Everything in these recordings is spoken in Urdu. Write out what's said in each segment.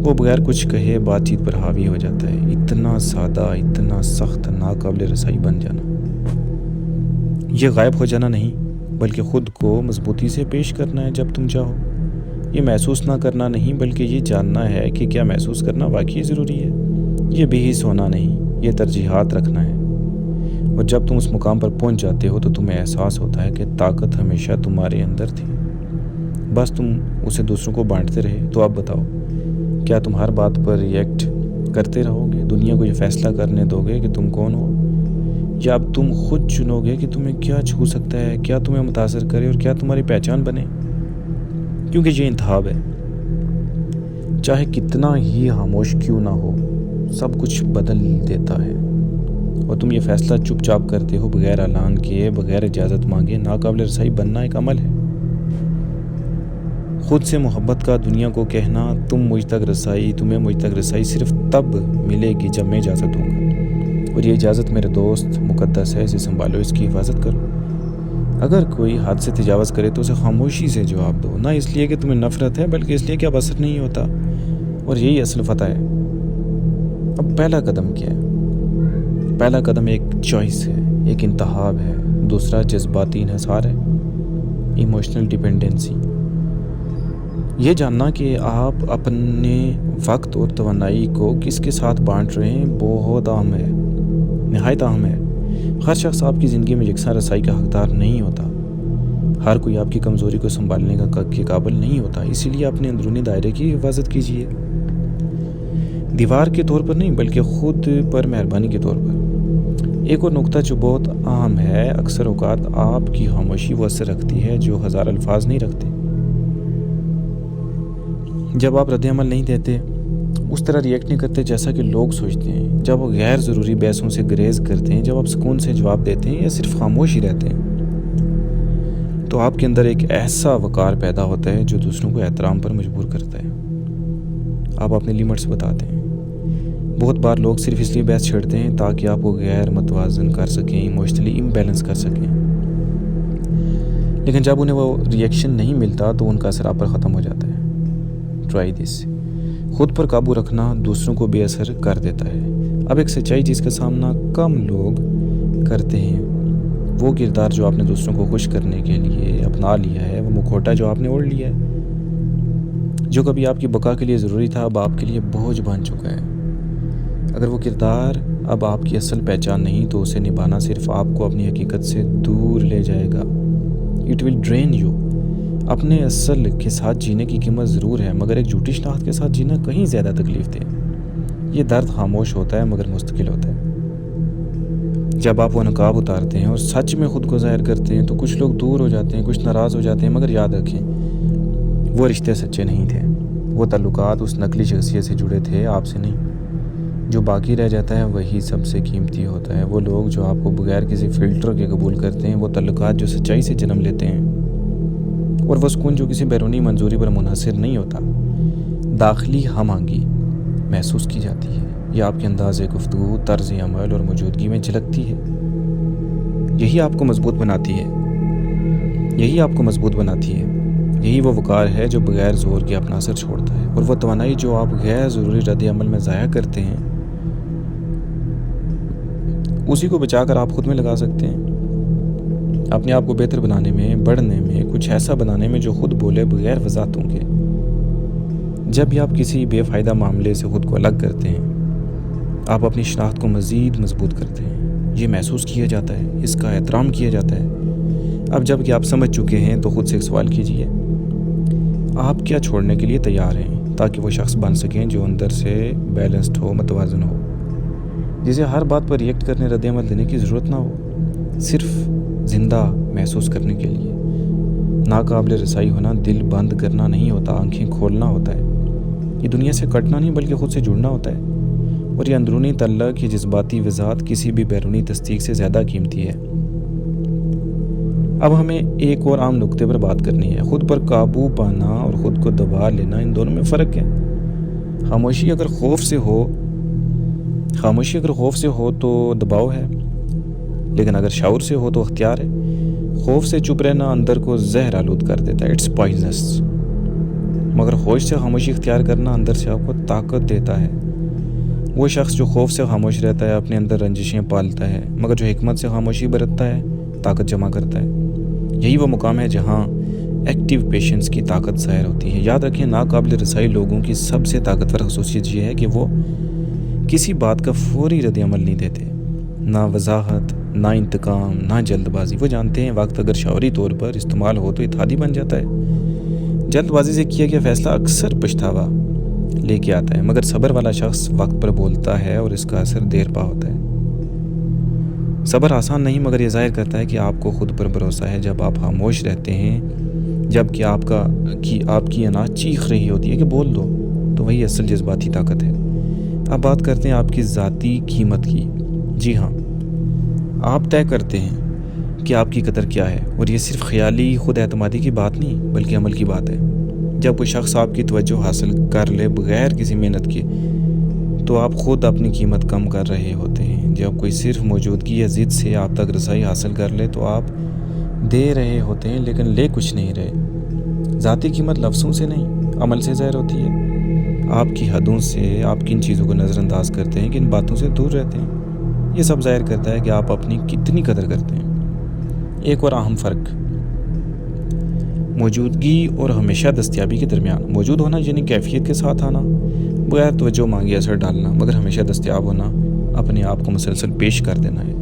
وہ بغیر کچھ کہے بات چیت پر حاوی ہو جاتا ہے. اتنا سادہ، اتنا سخت، ناقابل رسائی بن جانا. یہ غائب ہو جانا نہیں، بلکہ خود کو مضبوطی سے پیش کرنا ہے جب تم چاہو. یہ محسوس نہ کرنا نہیں، بلکہ یہ جاننا ہے کہ کیا محسوس کرنا واقعی ضروری ہے. یہ بے حس ہونا نہیں، یہ ترجیحات رکھنا ہے. اور جب تم اس مقام پر پہنچ جاتے ہو تو تمہیں احساس ہوتا ہے کہ طاقت ہمیشہ تمہارے اندر تھی، بس تم اسے دوسروں کو بانٹتے رہے. تو اب بتاؤ، کیا تم ہر بات پر ریئیکٹ کرتے رہو گے؟ دنیا کو یہ فیصلہ کرنے دو گے کہ تم کون ہو؟ یا اب تم خود چنو گے کہ تمہیں کیا چھو سکتا ہے، کیا تمہیں متاثر کرے اور کیا تمہاری پہچان بنے؟ کیونکہ یہ انتخاب ہے. چاہے کتنا ہی خاموش کیوں نہ ہو، سب کچھ بدل دیتا ہے. اور تم یہ فیصلہ چپ چاپ کرتے ہو، بغیر اعلان کیے، بغیر اجازت مانگے. ناقابل رسائی بننا ایک عمل ہے. خود سے محبت کا دنیا کو کہنا تمہیں مجھ تک رسائی صرف تب ملے گی جب میں اجازت دوں گا. اور یہ اجازت میرے دوست مقدس ہے، اسے سنبھالو، اس کی حفاظت کرو. اگر کوئی حد سے تجاوز کرے تو اسے خاموشی سے جواب دو، نہ اس لیے کہ تمہیں نفرت ہے، بلکہ اس لیے کہ اب اثر نہیں ہوتا. اور یہی اصل فتح ہے. اب پہلا قدم کیا ہے؟ پہلا قدم ایک چوائس ہے، ایک انتخاب ہے. دوسرا جذباتی انحصار ہے، ایموشنل ڈیپینڈنسی. یہ جاننا کہ آپ اپنے وقت اور توانائی کو کس کے ساتھ بانٹ رہے ہیں بہت اہم ہے، نہایت اہم ہے. ہر شخص آپ کی زندگی میں یکساں رسائی کا حقدار نہیں ہوتا. ہر کوئی آپ کی کمزوری کو سنبھالنے کے قابل نہیں ہوتا. اسی لیے اپنے اندرونی دائرے کی حفاظت کیجیے، دیوار کے طور پر نہیں بلکہ خود پر مہربانی کے طور پر. ایک اور نقطہ جو بہت اہم ہے، اکثر اوقات آپ کی خاموشی وہ اثر رکھتی ہے جو ہزار الفاظ نہیں رکھتے. جب آپ رد عمل نہیں دیتے، اس طرح ریئیکٹ نہیں کرتے جیسا کہ لوگ سوچتے ہیں، جب وہ غیر ضروری بحثوں سے گریز کرتے ہیں، جب آپ سکون سے جواب دیتے ہیں یا صرف خاموش ہی رہتے ہیں، تو آپ کے اندر ایک ایسا وقار پیدا ہوتا ہے جو دوسروں کو احترام پر مجبور کرتا ہے. آپ اپنے لیمٹس بتاتے ہیں. بہت بار لوگ صرف اس لیے بحث چھیڑتے ہیں تاکہ آپ کو غیر متوازن کر سکیں، ایموشنلی امبیلنس کر سکیں. لیکن جب انہیں وہ ریئیکشن نہیں ملتا تو ان کا اثر آپ پر ختم ہو جاتا ہے. Try this. خود پر قابو رکھنا دوسروں کو بے اثر کر دیتا ہے. اب ایک سچائی جس کا سامنا کم لوگ کرتے ہیں، وہ کردار جو آپ نے دوسروں کو خوش کرنے کے لیے اپنا لیا ہے، وہ مکھوٹا جو آپ نے اوڑھ لیا ہے، جو کبھی آپ کی بقا کے لیے ضروری تھا، اب آپ کے لیے بوجھ بن چکا ہے. اگر وہ کردار اب آپ کی اصل پہچان نہیں تو اسے نبھانا صرف آپ کو اپنی حقیقت سے دور لے جائے گا. It will drain you. اپنے اصل کے ساتھ جینے کی قیمت ضرور ہے، مگر ایک جھوٹی شناخت کے ساتھ جینا کہیں زیادہ تکلیف دہ. یہ درد خاموش ہوتا ہے مگر مستقل ہوتا ہے. جب آپ وہ نقاب اتارتے ہیں اور سچ میں خود کو ظاہر کرتے ہیں تو کچھ لوگ دور ہو جاتے ہیں، کچھ ناراض ہو جاتے ہیں، مگر یاد رکھیں وہ رشتے سچے نہیں تھے. وہ تعلقات اس نقلی شخصیت سے جڑے تھے، آپ سے نہیں. جو باقی رہ جاتا ہے وہی سب سے قیمتی ہوتا ہے. وہ لوگ جو آپ کو بغیر کسی فلٹر کے قبول کرتے ہیں، وہ تعلقات جو سچائی سے جنم لیتے ہیں، اور وہ سکون جو کسی بیرونی منظوری پر منحصر نہیں ہوتا. داخلی ہم آہنگی محسوس کی جاتی ہے. یہ آپ کے انداز گفتگو، طرز عمل اور موجودگی میں جھلکتی ہے. یہی آپ کو مضبوط بناتی ہے. یہی وہ وقار ہے جو بغیر زور کے اپنا اثر چھوڑتا ہے. اور وہ توانائی جو آپ غیر ضروری رد عمل میں ضائع کرتے ہیں، اسی کو بچا کر آپ خود میں لگا سکتے ہیں. اپنے آپ کو بہتر بنانے میں، بڑھنے میں، کچھ ایسا بنانے میں جو خود بولے بغیر وضاحتوں کے. جب بھی آپ کسی بے فائدہ معاملے سے خود کو الگ کرتے ہیں، آپ اپنی شناخت کو مزید مضبوط کرتے ہیں. یہ محسوس کیا جاتا ہے، اس کا احترام کیا جاتا ہے. اب جب کہ آپ سمجھ چکے ہیں تو خود سے ایک سوال کیجیے، آپ کیا چھوڑنے کے لیے تیار ہیں تاکہ وہ شخص بن سکیں جو اندر سے بیلنسڈ ہو، متوازن ہو، جسے ہر بات پر ریئیکٹ کرنے، رد عمل دینے کی ضرورت نہ ہو، صرف زندہ محسوس کرنے کے لیے. ناقابل رسائی ہونا دل بند کرنا نہیں ہوتا، آنکھیں کھولنا ہوتا ہے. یہ دنیا سے کٹنا نہیں بلکہ خود سے جڑنا ہوتا ہے. اور یہ اندرونی تعلق، یہ جذباتی وضاحت کسی بھی بیرونی تصدیق سے زیادہ قیمتی ہے. اب ہمیں ایک اور عام نقطے پر بات کرنی ہے. خود پر قابو پانا اور خود کو دبا لینا، ان دونوں میں فرق ہے. خاموشی اگر خوف سے ہو تو دباؤ ہے، لیکن اگر شعور سے ہو تو اختیار ہے. خوف سے چپ رہنا اندر کو زہر آلود کر دیتا ہے. It's poisonous. مگر ہوش سے خاموشی اختیار کرنا اندر سے آپ کو طاقت دیتا ہے۔ وہ شخص جو خوف سے خاموش رہتا ہے اپنے اندر رنجشیں پالتا ہے، مگر جو حکمت سے خاموشی برتتا ہے طاقت جمع کرتا ہے۔ یہی وہ مقام ہے جہاں ایکٹیو پیشنس کی طاقت ظاہر ہوتی ہے۔ یاد رکھیں، ناقابل رسائی لوگوں کی سب سے طاقتور خصوصیت یہ ہے کہ وہ کسی بات کا فوری رد عمل نہیں دیتے، نہ وضاحت، نہ انتقام، نہ جلد بازی۔ وہ جانتے ہیں وقت اگر شعوری طور پر استعمال ہو تو اتحادی بن جاتا ہے۔ جلد بازی سے کیا گیا فیصلہ اکثر پچھتاوا لے کے آتا ہے، مگر صبر والا شخص وقت پر بولتا ہے اور اس کا اثر دیر پا ہوتا ہے۔ صبر آسان نہیں، مگر یہ ظاہر کرتا ہے کہ آپ کو خود پر بھروسہ ہے۔ جب آپ خاموش رہتے ہیں، جب کہ آپ کی انا چیخ رہی ہوتی ہے کہ بول دو، تو وہی اصل جذباتی طاقت ہے۔ اب بات کرتے ہیں آپ کی ذاتی قیمت کی۔ جی ہاں، آپ طے کرتے ہیں کہ آپ کی قدر کیا ہے، اور یہ صرف خیالی خود اعتمادی کی بات نہیں بلکہ عمل کی بات ہے۔ جب کوئی شخص آپ کی توجہ حاصل کر لے بغیر کسی محنت کے، تو آپ خود اپنی قیمت کم کر رہے ہوتے ہیں۔ جب کوئی صرف موجودگی یا ضد سے آپ تک رسائی حاصل کر لے تو آپ دے رہے ہوتے ہیں لیکن لے کچھ نہیں رہے۔ ذاتی قیمت لفظوں سے نہیں، عمل سے ظاہر ہوتی ہے۔ آپ کی حدوں سے آپ کن چیزوں کو نظر انداز کرتے ہیں، کن باتوں سے دور رہتے ہیں، یہ سب ظاہر کرتا ہے کہ آپ اپنی کتنی قدر کرتے ہیں۔ ایک اور اہم فرق موجودگی اور ہمیشہ دستیابی کے درمیان۔ موجود ہونا یعنی کیفیت کے ساتھ آنا، بغیر توجہ مانگے اثر ڈالنا، مگر ہمیشہ دستیاب ہونا اپنے آپ کو مسلسل پیش کر دینا ہے۔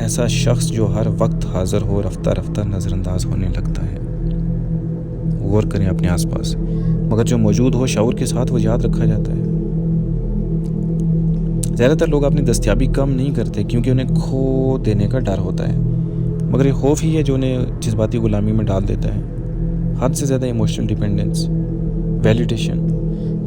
ایسا شخص جو ہر وقت حاضر ہو رفتہ رفتہ نظر انداز ہونے لگتا ہے۔ غور کریں اپنے آس پاس، مگر جو موجود ہو شعور کے ساتھ وہ یاد رکھا جاتا ہے۔ زیادہ تر لوگ اپنی دستیابی کم نہیں کرتے کیونکہ انہیں کھو دینے کا ڈر ہوتا ہے، مگر یہ خوف ہی ہے جو انہیں جذباتی غلامی میں ڈال دیتا ہے۔ حد سے زیادہ ایموشنل ڈیپینڈنس، ویلیڈیشن۔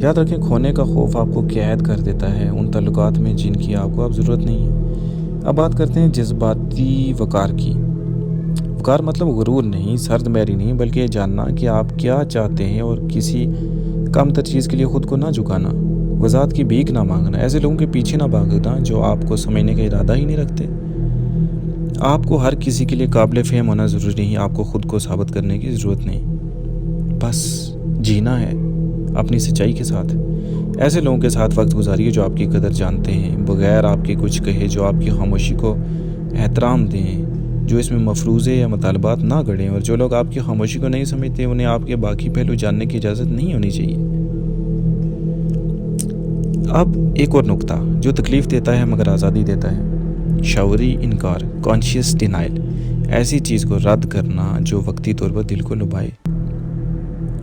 یاد رکھیں، کھونے کا خوف آپ کو قید کر دیتا ہے ان تعلقات میں جن کی آپ کو اب ضرورت نہیں ہے۔ اب بات کرتے ہیں جذباتی وقار کی۔ وقار مطلب غرور نہیں، سرد میری نہیں، بلکہ یہ جاننا کہ آپ کیا چاہتے ہیں اور کسی کم تر چیز کے لیے خود کو نہ جھکانا، وضاحت کی بھیک نہ مانگنا، ایسے لوگوں کے پیچھے نہ بھاگنا جو آپ کو سمجھنے کا ارادہ ہی نہیں رکھتے۔ آپ کو ہر کسی کے لیے قابل فہم ہونا ضروری نہیں، آپ کو خود کو ثابت کرنے کی ضرورت نہیں، بس جینا ہے اپنی سچائی کے ساتھ۔ ایسے لوگوں کے ساتھ وقت گزاریے جو آپ کی قدر جانتے ہیں، بغیر آپ کے کچھ کہے، جو آپ کی خاموشی کو احترام دیں، جو اس میں مفروضے یا مطالبات نہ گڑھیں، اور جو لوگ آپ کی خاموشی کو نہیں سمجھتے انہیں آپ کے باقی پہلو جاننے کی اجازت نہیں ہونی چاہیے۔ اب ایک اور نقطہ جو تکلیف دیتا ہے مگر آزادی دیتا ہے، شعوری انکار، کانشیس ڈینائل۔ ایسی چیز کو رد کرنا جو وقتی طور پر دل کو لبھائے،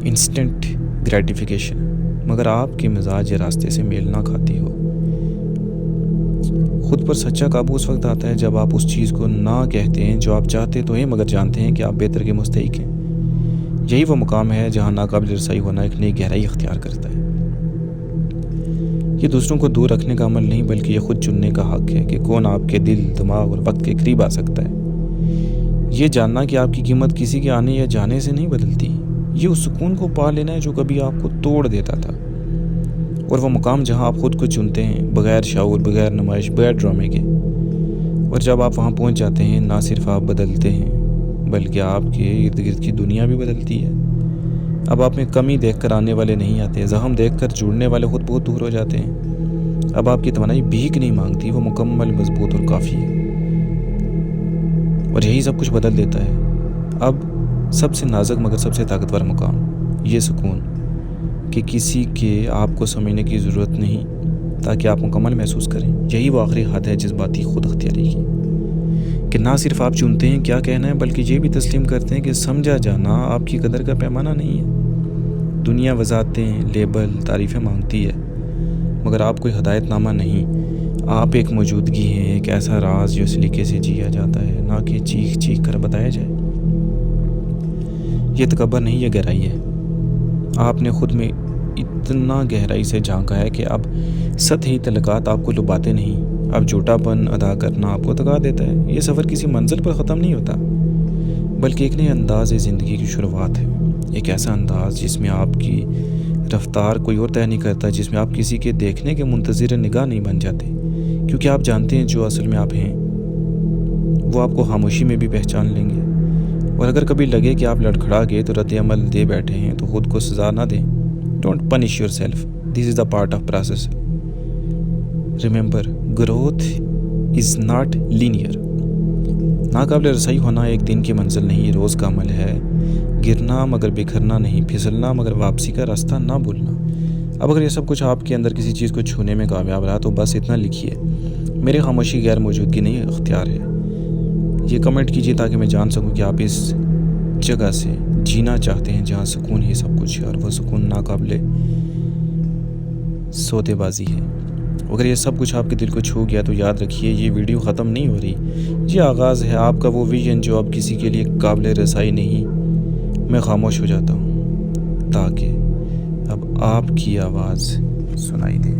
انسٹنٹ گریٹیفیکیشن، مگر آپ کے مزاج یا راستے سے میل نہ کھاتی ہو۔ خود پر سچا قابو اس وقت آتا ہے جب آپ اس چیز کو نہ کہتے ہیں جو آپ چاہتے تو ہیں مگر جانتے ہیں کہ آپ بہتر کے مستحق ہیں۔ یہی وہ مقام ہے جہاں ناقابل رسائی ہونا ایک نئی گہرائی اختیار کرتا ہے۔ یہ دوسروں کو دور رکھنے کا عمل نہیں بلکہ یہ خود چننے کا حق ہے کہ کون آپ کے دل، دماغ اور وقت کے قریب آ سکتا ہے۔ یہ جاننا کہ آپ کی قیمت کسی کے آنے یا جانے سے نہیں بدلتی، یہ اس سکون کو پا لینا ہے جو کبھی آپ کو توڑ دیتا تھا، اور وہ مقام جہاں آپ خود کو چنتے ہیں، بغیر شعور، بغیر نمائش، بغیر ڈرامے کے۔ اور جب آپ وہاں پہنچ جاتے ہیں، نہ صرف آپ بدلتے ہیں بلکہ آپ کے ارد گرد کی دنیا بھی بدلتی ہے۔ اب آپ میں کمی دیکھ کر آنے والے نہیں آتے، زخم دیکھ کر جڑنے والے خود بہت دور ہو جاتے ہیں۔ اب آپ کی توانائی بھیک نہیں مانگتی، وہ مکمل، مضبوط اور کافی ہے، اور یہی سب کچھ بدل دیتا ہے۔ اب سب سے نازک مگر سب سے طاقتور مقام، یہ سکون کہ کسی کے آپ کو سمجھنے کی ضرورت نہیں تاکہ آپ مکمل محسوس کریں۔ یہی وہ آخری حد ہے جذباتی خود اختیاری کی، کہ نہ صرف آپ چنتے ہیں کیا کہنا ہے بلکہ یہ بھی تسلیم کرتے ہیں کہ سمجھا جانا آپ کی قدر کا پیمانہ نہیں ہے۔ دنیا وضاحتیں، لیبل، تعریفیں مانگتی ہے، مگر آپ کوئی ہدایت نامہ نہیں۔ آپ ایک موجودگی ہیں، ایک ایسا راز جو سلیقے سے جیا جاتا ہے، نہ کہ چیخ چیخ کر بتایا جائے۔ یہ تکبر نہیں، یہ گہرائی ہے۔ آپ نے خود میں اتنا گہرائی سے جھانکا ہے کہ اب سطحی تعلقات آپ کو لباتے نہیں، اب جھوٹا پن ادا کرنا آپ کو تکا دیتا ہے۔ یہ سفر کسی منزل پر ختم نہیں ہوتا بلکہ ایک نئے انداز زندگی کی شروعات ہے، ایک ایسا انداز جس میں آپ کی رفتار کوئی اور طے نہیں کرتا، جس میں آپ کسی کے دیکھنے کے منتظر نگاہ نہیں بن جاتے، کیونکہ آپ جانتے ہیں جو اصل میں آپ ہیں وہ آپ کو خاموشی میں بھی پہچان لیں گے، اور اگر کبھی لگے کہ آپ لڑکھڑا گئے تو رد عمل دے بیٹھے ہیں تو خود کو سزا نہ دیں. Don't punish your self. This is the part of process. Remember, growth is not linear. ناقابل رسائی ہونا ایک دن کی منزل نہیں, یہ روز کا عمل ہے. گرنا مگر بکھرنا نہیں, پھسلنا مگر واپسی کا راستہ نہ بھولنا. اب اگر یہ سب کچھ آپ کے اندر کسی چیز کو چھونے میں کامیاب رہا تو بس اتنا لکھیے, میری خاموشی غیر موجودگی نہیں اختیار ہے. یہ کمنٹ کیجیے تاکہ میں جان سکوں کہ آپ اس جگہ سے جینا چاہتے ہیں جہاں سکون ہی سب کچھ ہے, اور وہ سکون ناقابل سودے بازی ہے. اگر یہ سب کچھ آپ کے دل کو چھو گیا تو یاد رکھیے یہ ویڈیو ختم نہیں ہو رہی, یہ آغاز ہے آپ کا وہ ویژن جو اب کسی کے لیے قابل رسائی نہیں. میں خاموش ہو جاتا ہوں تاکہ اب آپ کی آواز سنائی دے.